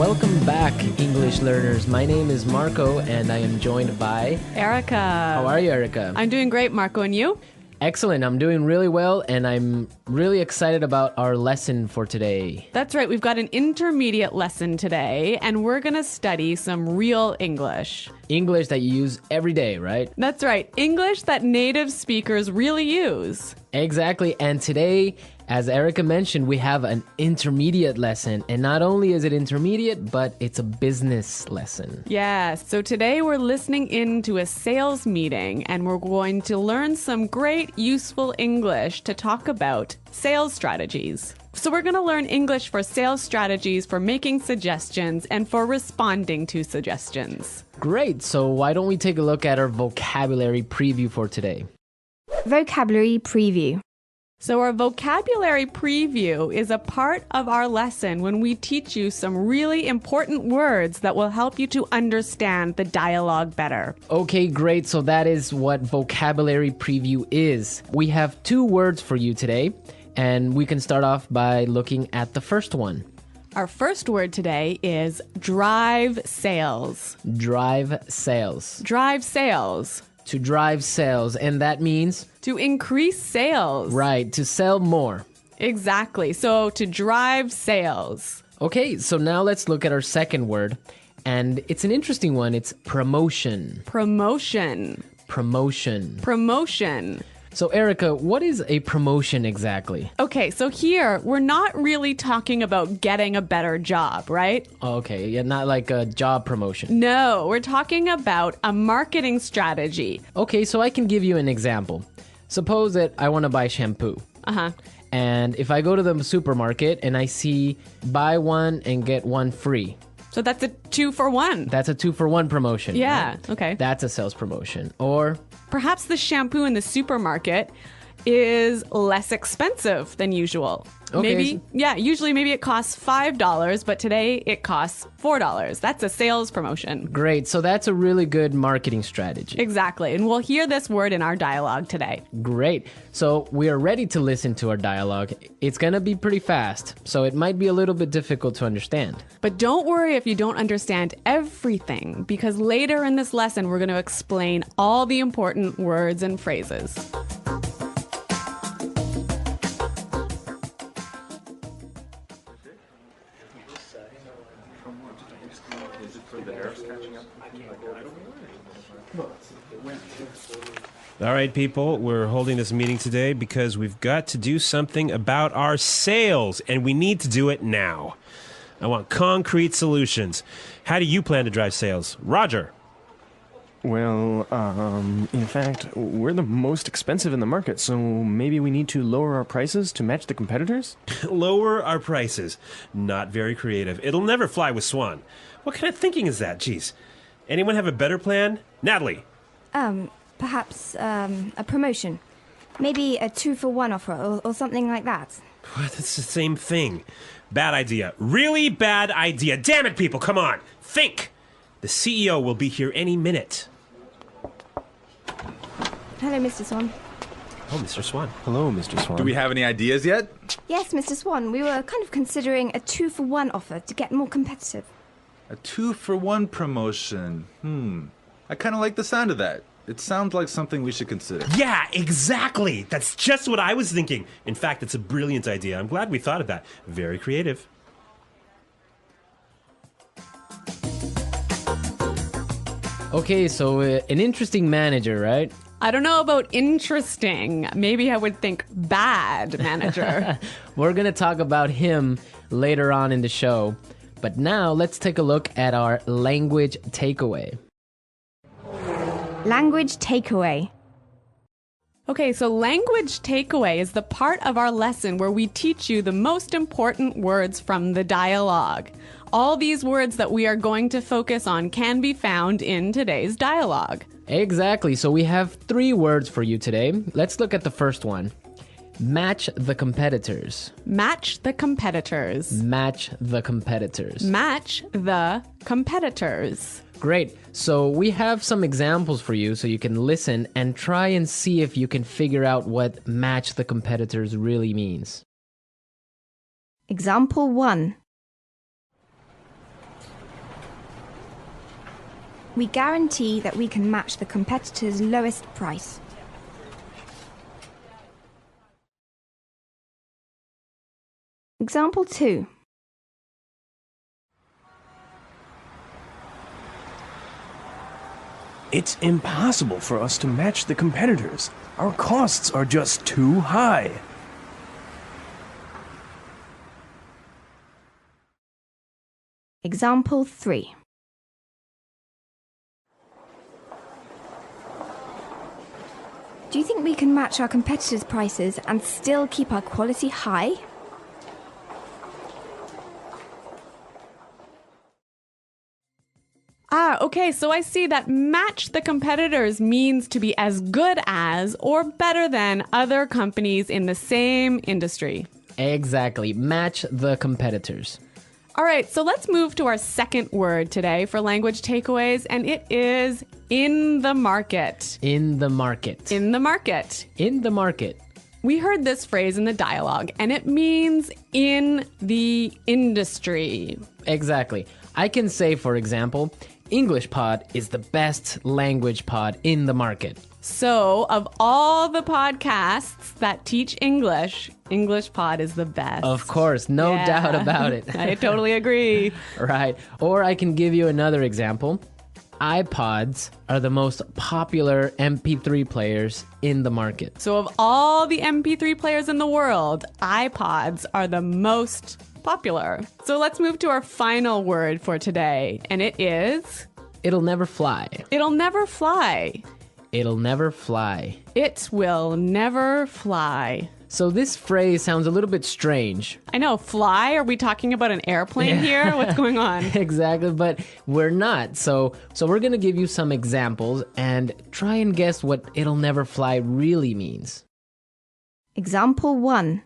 Welcome back, English learners. My name is Marco, and I am joined by Erica. How are you, Erica? I'm doing great, Marco, and you? Excellent. I'm doing really well, and I'm really excited about our lesson for today. That's right. We've got an intermediate lesson today, and we're going to study some real English. English that you use every day, right? That's right. English that native speakers really use. Exactly. And today, as Erica mentioned, we have an intermediate lesson. And not only is it intermediate, but it's a business lesson. Yes. So today we're listening in to a sales meeting, and we're going to learn some great, useful English to talk about sales strategies. So we're going to learn English for sales strategies, for making suggestions, and for responding to suggestions. Great. So why don't we take a look at our vocabulary preview for today? Vocabulary preview. So our vocabulary preview is a part of our lesson when we teach you some really important words that will help you to understand the dialogue better. Okay, great. So that is what vocabulary preview is. We have 2 words for you today, and we can start off by looking at the first one. Our first word today is drive sales. Drive sales. Drive sales. To drive sales, and that means? To increase sales. Right, to sell more. Exactly. So to drive sales. Okay, so now let's look at our second word, and it's an interesting one. It's promotion. Promotion. Promotion. Promotion. So Erica, what is a promotion exactly? Okay, so here we're not really talking about getting a better job, right? Okay, yeah, not like a job promotion. No, we're talking about a marketing strategy. Okay, so I can give you an example. Suppose that I want to buy shampoo. Uh-huh. And if I go to the supermarket and I see buy one and get one free. So that's a 2-for-1. That's a 2-for-1 promotion. Yeah, right? okay. That's a sales promotion. Or perhaps the shampoo in the supermarket is less expensive than usual. Okay. Usually maybe it costs $5, but today it costs $4. That's a sales promotion. great. So that's a really good marketing strategy. Exactly. And we'll hear this word in our dialogue today. Great. So we are ready to listen to our dialogue. It's going to be pretty fast, so it might be a little bit difficult to understand. But don't worry if you don't understand everything, because later in this lesson, we're going to explain all the important words and phrases. All right, people, we're holding this meeting today because we've got to do something about our sales, and we need to do it now. I want concrete solutions. How do you plan to drive sales? Roger. Well, in fact, we're the most expensive in the market, so maybe we need to lower our prices to match the competitors? Lower our prices. Not very creative. It'll never fly with Swan. What kind of thinking is that? Jeez. Anyone have a better plan? Natalie. Perhaps a promotion. Maybe a 2-for-1 offer or something like that. What? That's the same thing. Bad idea. Really bad idea. Damn it, people. Come on. Think. The CEO will be here any minute. Hello, Mr. Swan. Oh, Mr. Swan. Hello, Mr. Swan. Do we have any ideas yet? Yes, Mr. Swan. We were kind of considering a 2-for-1 offer to get more competitive. A 2-for-1 promotion. I kind of like the sound of that. It sounds like something we should consider. Yeah, exactly. That's just what I was thinking. In fact, it's a brilliant idea. I'm glad we thought of that. Very creative. Okay, so an interesting manager, right? I don't know about interesting. Maybe I would think bad manager. We're going to talk about him later on in the show. But now let's take a look at our language takeaway. Language takeaway. Okay, so language takeaway is the part of our lesson where we teach you the most important words from the dialogue. All these words that we are going to focus on can be found in today's dialogue. Exactly. So we have 3 words for you today. Let's look at the first one. Match the competitors. Match the competitors. Match the competitors. Match the competitors. Great. So we have some examples for you so you can listen and try and see if you can figure out what match the competitors really means. Example 1. We guarantee that we can match the competitor's lowest price. Example 2. It's impossible for us to match the competitors. Our costs are just too high. Example 3. Do you think we can match our competitors' prices and still keep our quality high? Okay, so I see that match the competitors means to be as good as or better than other companies in the same industry. Exactly. Match the competitors. All right, so let's move to our second word today for language takeaways, and it is in the market. In the market. In the market. In the market. We heard this phrase in the dialogue, and it means in the industry. Exactly. I can say, for example, English Pod is the best language pod in the market. So, of all the podcasts that teach English, English Pod is the best. Of course, no Yeah. doubt about it. I totally agree. Right. Or I can give you another example. iPods are the most popular MP3 players in the market. So, of all the MP3 players in the world, iPods are the most popular. So, let's move to our final word for today, and it is It'll never fly. it'll never fly. It'll never fly. It will never fly. So this phrase sounds a little bit strange. I know, fly? Are we talking about an airplane here? What's going on? Exactly, but we're not. So we're going to give you some examples and try and guess what it'll never fly really means. Example 1.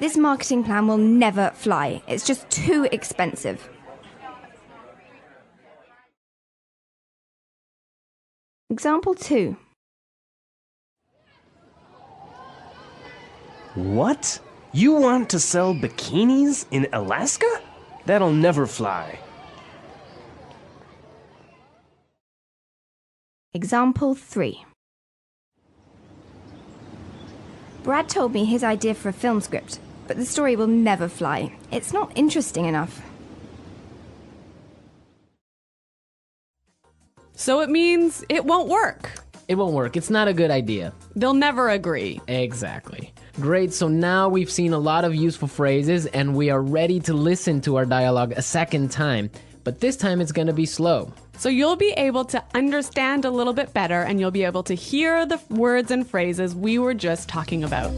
This marketing plan will never fly. It's just too expensive. Example 2. What? You want to sell bikinis in Alaska? That'll never fly. Example 3. Brad told me his idea for a film script, but the story will never fly. It's not interesting enough. So it means it won't work. It won't work. It's not a good idea. They'll never agree. Exactly. Great. So now we've seen a lot of useful phrases and we are ready to listen to our dialogue a second time. But this time it's going to be slow. So you'll be able to understand a little bit better and you'll be able to hear the words and phrases we were just talking about.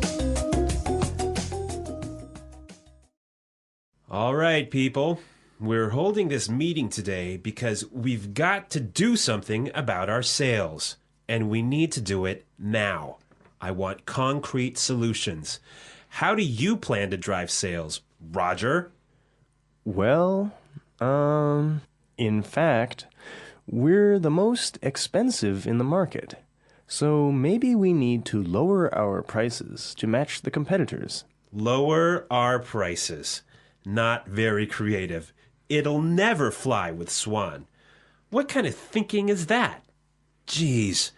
All right, people. We're holding this meeting today because we've got to do something about our sales. And we need to do it now. I want concrete solutions. How do you plan to drive sales, Roger? Well, in fact, we're the most expensive in the market. So maybe we need to lower our prices to match the competitors. Lower our prices. Not very creative. It'll never fly with Swan. What kind of thinking is that? Geez.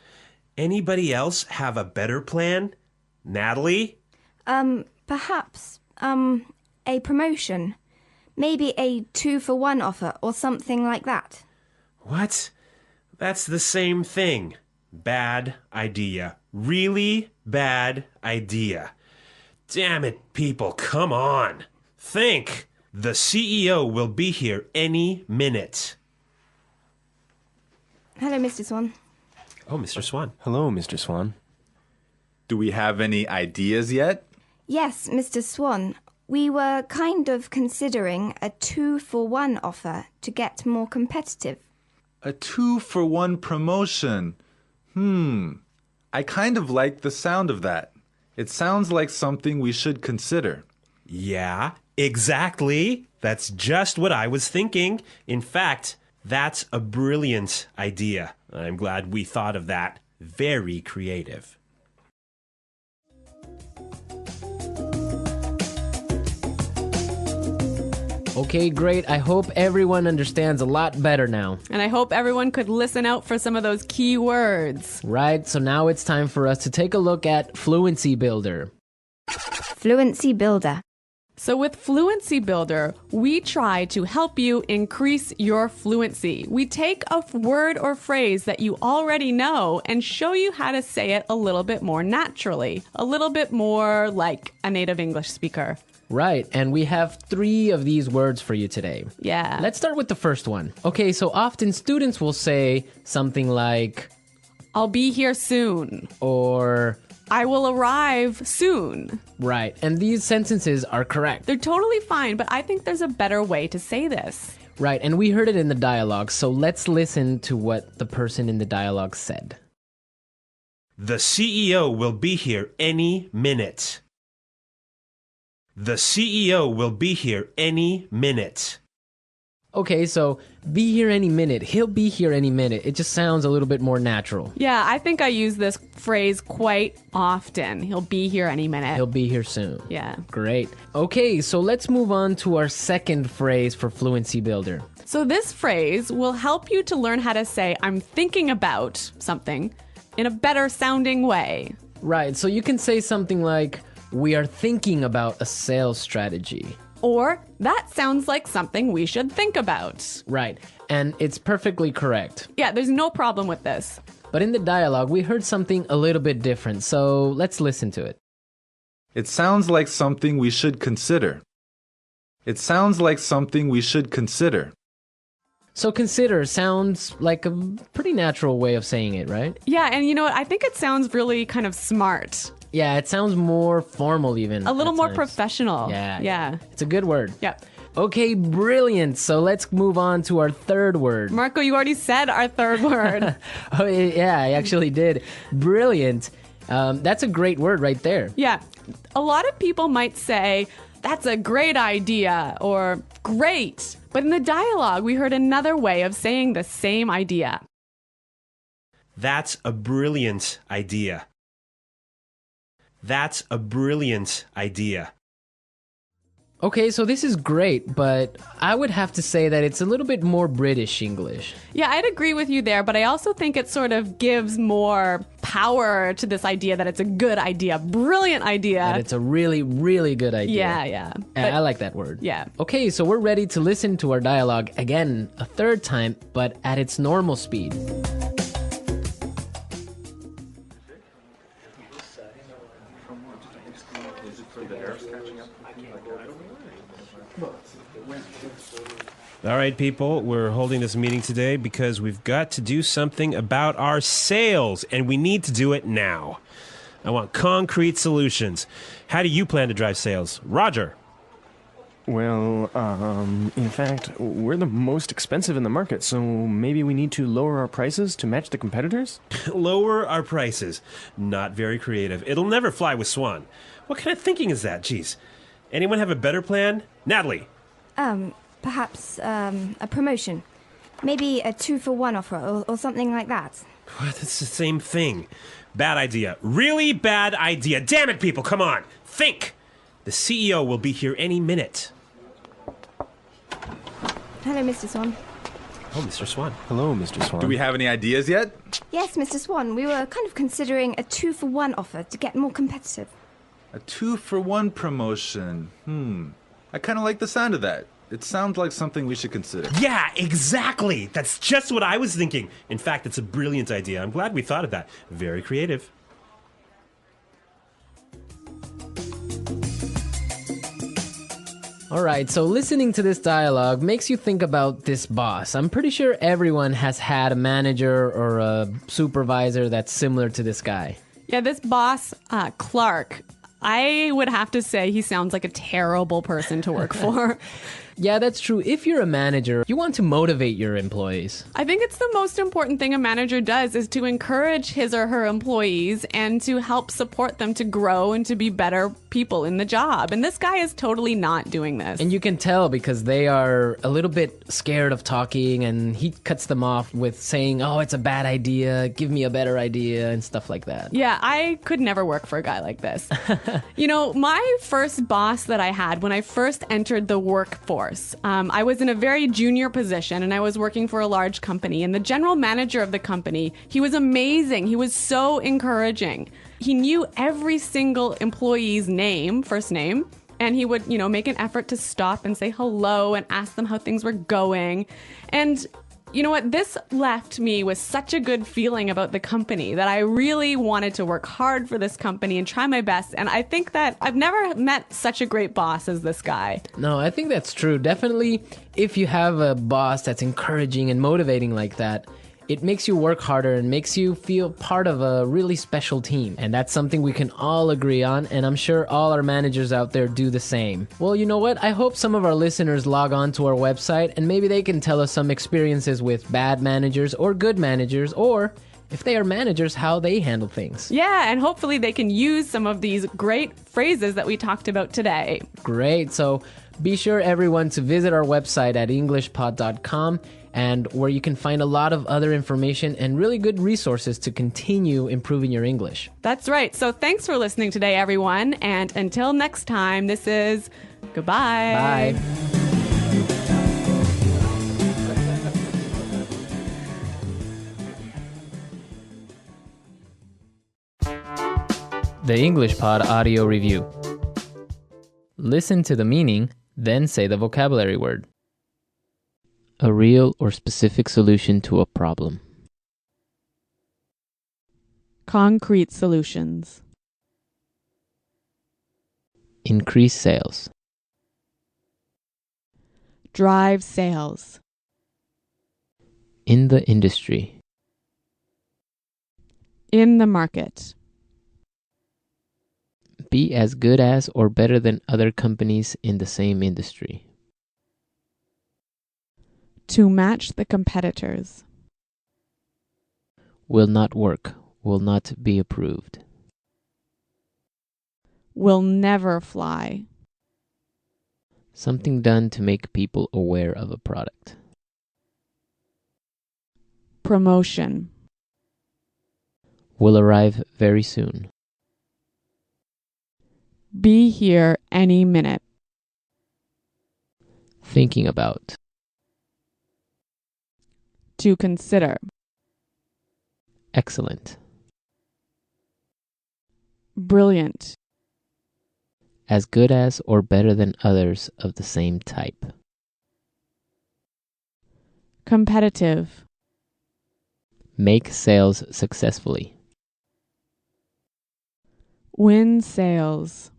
Anybody else have a better plan? Natalie? Perhaps, a promotion. Maybe a 2-for-1 offer or something like that. What? That's the same thing. Bad idea. Really bad idea. Damn it, people, come on. Think. The CEO will be here any minute. Hello, Mr. Swan. Oh, Mr. Swan. Hello, Mr. Swan. Do we have any ideas yet? Yes, Mr. Swan. We were kind of considering a 2-for-1 offer to get more competitive. A 2-for-1 promotion. I kind of like the sound of that. It sounds like something we should consider. Yeah, exactly. That's just what I was thinking. In fact, that's a brilliant idea. I'm glad we thought of that. Very creative. Okay, great. I hope everyone understands a lot better now. And I hope everyone could listen out for some of those key words. Right, so now it's time for us to take a look at Fluency Builder. Fluency Builder. So with Fluency Builder, we try to help you increase your fluency. We take a word or phrase that you already know and show you how to say it a little bit more naturally, a little bit more like a native English speaker. Right, and we have 3 of these words for you today. Yeah. Let's start with the first one. Okay, so often students will say something like, I'll be here soon. or... I will arrive soon. Right, and these sentences are correct. They're totally fine, but I think there's a better way to say this. Right, and we heard it in the dialogue, so let's listen to what the person in the dialogue said. The CEO will be here any minute. The CEO will be here any minute. Okay, so be here any minute. He'll be here any minute. It just sounds a little bit more natural. Yeah, I think I use this phrase quite often. He'll be here any minute. He'll be here soon. Yeah. Great. Okay, so let's move on to our second phrase for Fluency Builder. So this phrase will help you to learn how to say I'm thinking about something in a better sounding way. Right, so you can say something like, we are thinking about a sales strategy. Or that sounds like something we should think about. Right, and it's perfectly correct. Yeah, there's no problem with this. But in the dialogue, we heard something a little bit different, so let's listen to it. It sounds like something we should consider. It sounds like something we should consider. So consider sounds like a pretty natural way of saying it, right? Yeah, and you know what? I think it sounds really kind of smart. Yeah, it sounds more formal even. A little at more times. professional. Yeah. Yeah. It's a good word. Yeah. Okay, brilliant. So let's move on to our third word. Marco, you already said our third word. Oh, yeah, I actually did. Brilliant. That's a great word right there. Yeah. A lot of people might say, that's a great idea or great. But in the dialogue, we heard another way of saying the same idea. That's a brilliant idea. That's a brilliant idea. Okay, so this is great, but I would have to say that it's a little bit more British English. Yeah, I'd agree with you there, but I also think it sort of gives more power to this idea that it's a good idea, brilliant idea. That it's a really, really good idea. Yeah. I like that word. Yeah. Okay, so we're ready to listen to our dialogue again a third time, but at its normal speed. All right, people, we're holding this meeting today because we've got to do something about our sales, and we need to do it now. I want concrete solutions. How do you plan to drive sales? Roger. Well, in fact, we're the most expensive in the market, so maybe we need to lower our prices to match the competitors? Lower our prices. Not very creative. It'll never fly with Swan. What kind of thinking is that? Jeez. Anyone have a better plan? Natalie. Perhaps a promotion. Maybe a 2-for-1 offer or something like that. What? It's the same thing. Bad idea. Really bad idea. Damn it, people, come on. Think. The CEO will be here any minute. Hello, Mr. Swan. Oh, Mr. Swan. Hello, Mr. Swan. Do we have any ideas yet? Yes, Mr. Swan. We were kind of considering a 2-for-1 offer to get more competitive. A 2-for-1 promotion. I kind of like the sound of that. It sounds like something we should consider. Yeah, exactly. That's just what I was thinking. In fact, it's a brilliant idea. I'm glad we thought of that. Very creative. All right, so listening to this dialogue makes you think about this boss. I'm pretty sure everyone has had a manager or a supervisor that's similar to this guy. Yeah, this boss, Clark, I would have to say he sounds like a terrible person to work for. Yeah, that's true. If you're a manager, you want to motivate your employees. I think it's the most important thing a manager does is to encourage his or her employees and to help support them to grow and to be better people in the job. And this guy is totally not doing this. And you can tell because they are a little bit scared of talking, and he cuts them off with saying, oh, it's a bad idea, give me a better idea, and stuff like that. Yeah, I could never work for a guy like this. You know, my first boss that I had when I first entered the workforce, I was in a very junior position and I was working for a large company. And the general manager of the company, he was amazing. He was so encouraging. He knew every single employee's name, first name, and he would, make an effort to stop and say hello and ask them how things were going. And you know what? This left me with such a good feeling about the company that I really wanted to work hard for this company and try my best. And I think that I've never met such a great boss as this guy. No, I think that's true. Definitely, if you have a boss that's encouraging and motivating like that, it makes you work harder and makes you feel part of a really special team. And that's something we can all agree on, and I'm sure all our managers out there do the same. Well, you know what? I hope some of our listeners log on to our website and maybe they can tell us some experiences with bad managers or good managers, or if they are managers, how they handle things. Yeah, and hopefully they can use some of these great phrases that we talked about today. Great. So be sure, everyone, to visit our website at englishpod.com, and where you can find a lot of other information and really good resources to continue improving your English. That's right. So thanks for listening today, everyone. And until next time, this is goodbye. Bye. The English Pod Audio Review. Listen to the meaning, then say the vocabulary word. A real or specific solution to a problem. Concrete solutions. Increase sales. Drive sales. In the industry. In the market. Be as good as or better than other companies in the same industry. To match the competitors. Will not work. Will not be approved. Will never fly. Something done to make people aware of a product. Promotion. Will arrive very soon. Be here any minute. Thinking about. To consider. Excellent. Brilliant. As good as or better than others of the same type. Competitive. Make sales successfully. Win sales.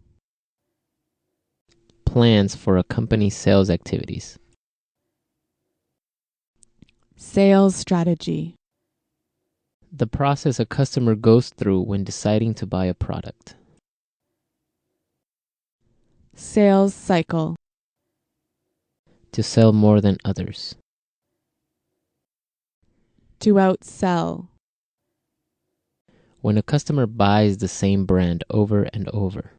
Plans for a company's sales activities. Sales strategy. The process a customer goes through when deciding to buy a product. Sales cycle. To sell more than others. To outsell. When a customer buys the same brand over and over.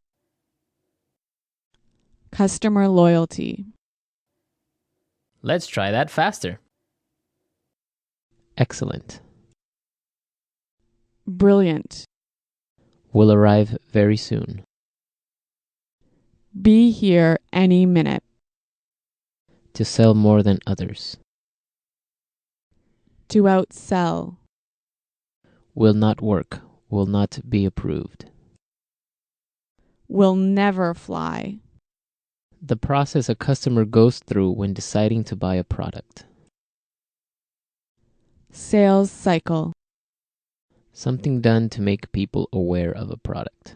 Customer loyalty. Let's try that faster. Excellent. Brilliant. Will arrive very soon. Be here any minute. To sell more than others. To outsell. Will not work. Will not be approved. Will never fly. The process a customer goes through when deciding to buy a product. Sales cycle. Something done to make people aware of a product.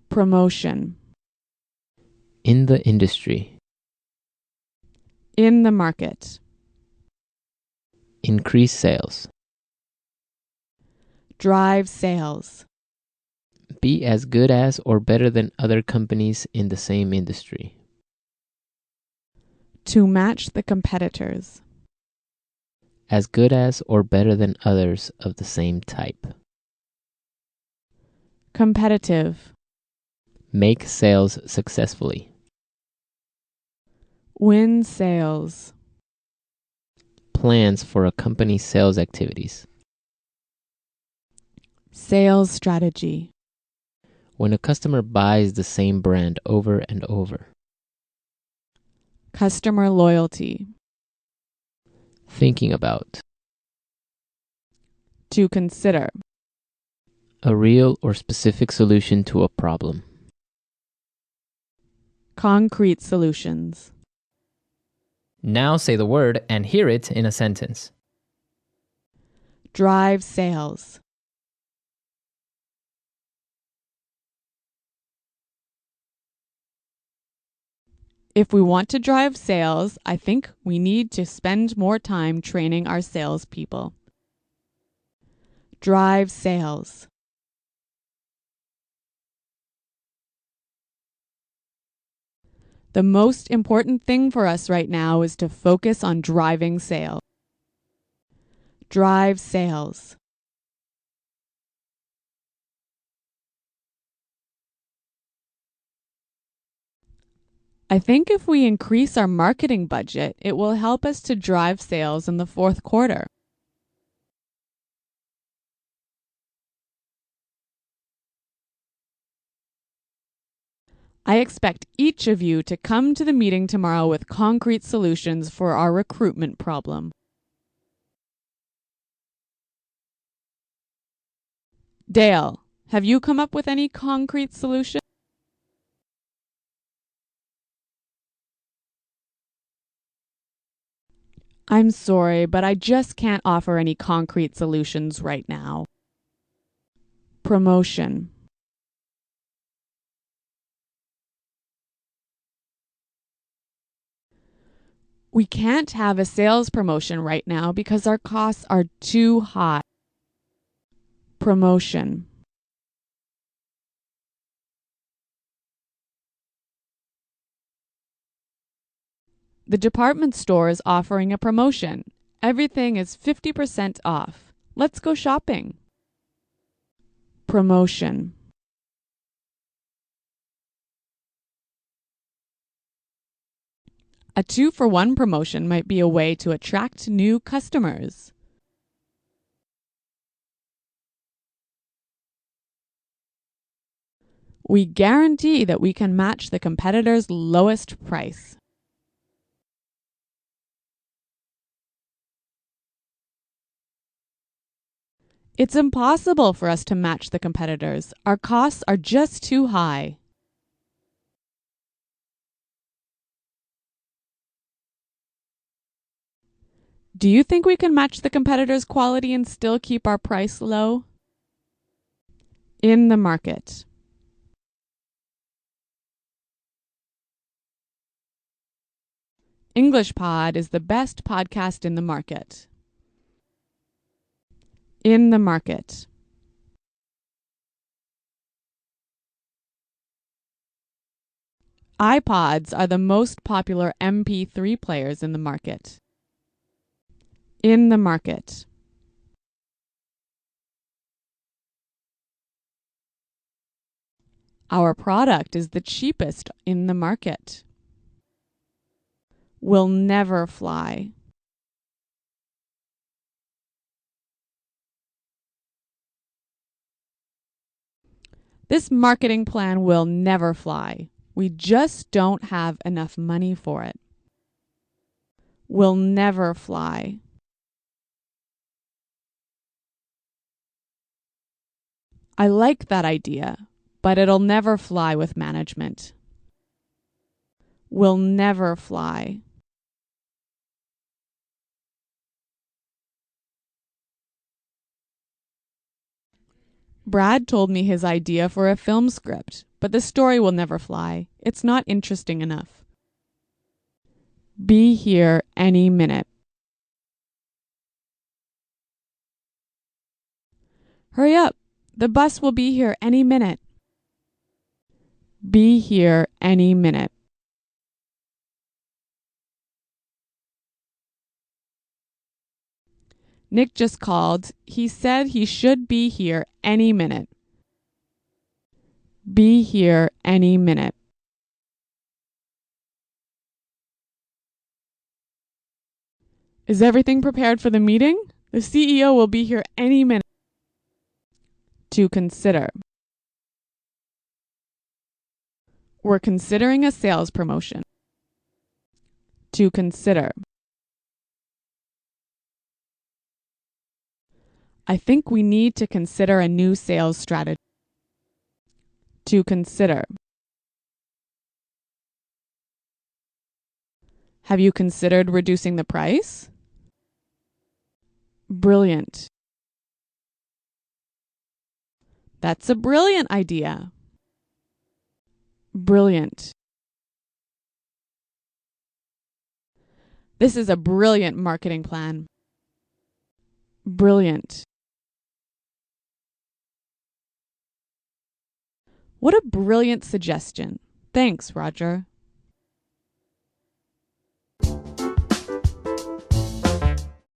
Promotion. In the industry. In the market. Increase sales. Drive sales. Be as good as or better than other companies in the same industry. To match the competitors. As good as or better than others of the same type. Competitive. Make sales successfully. Win sales. Plans for a company's sales activities. Sales strategy. When a customer buys the same brand over and over. Customer loyalty. Thinking about. To consider. A real or specific solution to a problem. Concrete solutions. Now say the word and hear it in a sentence. Drive sales. If we want to drive sales, I think we need to spend more time training our salespeople. Drive sales. The most important thing for us right now is to focus on driving sales. Drive sales. I think if we increase our marketing budget, it will help us to drive sales in the fourth quarter. I expect each of you to come to the meeting tomorrow with concrete solutions for our recruitment problem. Dale, have you come up with any concrete solution? I'm sorry, but I just can't offer any concrete solutions right now. Promotion. We can't have a sales promotion right now because our costs are too high. Promotion. The department store is offering a promotion. Everything is 50% off. Let's go shopping. Promotion. A 2-for-1 promotion might be a way to attract new customers. We guarantee that we can match the competitor's lowest price. It's impossible for us to match the competitors. Our costs are just too high. Do you think we can match the competitors' quality and still keep our price low? In the market. English Pod is the best podcast in the market. In the market. iPods are the most popular MP3 players in the market. In the market. Our product is the cheapest in the market. Will never fly. This marketing plan will never fly. We just don't have enough money for it. Will never fly. I like that idea, but it'll never fly with management. Will never fly. Brad told me his idea for a film script, but the story will never fly. It's not interesting enough. Be here any minute. Hurry up. The bus will be here any minute. Be here any minute. Nick just called. He said he should be here any minute. Be here any minute. Is everything prepared for the meeting? The CEO will be here any minute. To consider. We're considering a sales promotion. To consider. I think we need to consider a new sales strategy. To consider. Have you considered reducing the price? Brilliant. That's a brilliant idea. Brilliant. This is a brilliant marketing plan. Brilliant. What a brilliant suggestion. Thanks, Roger.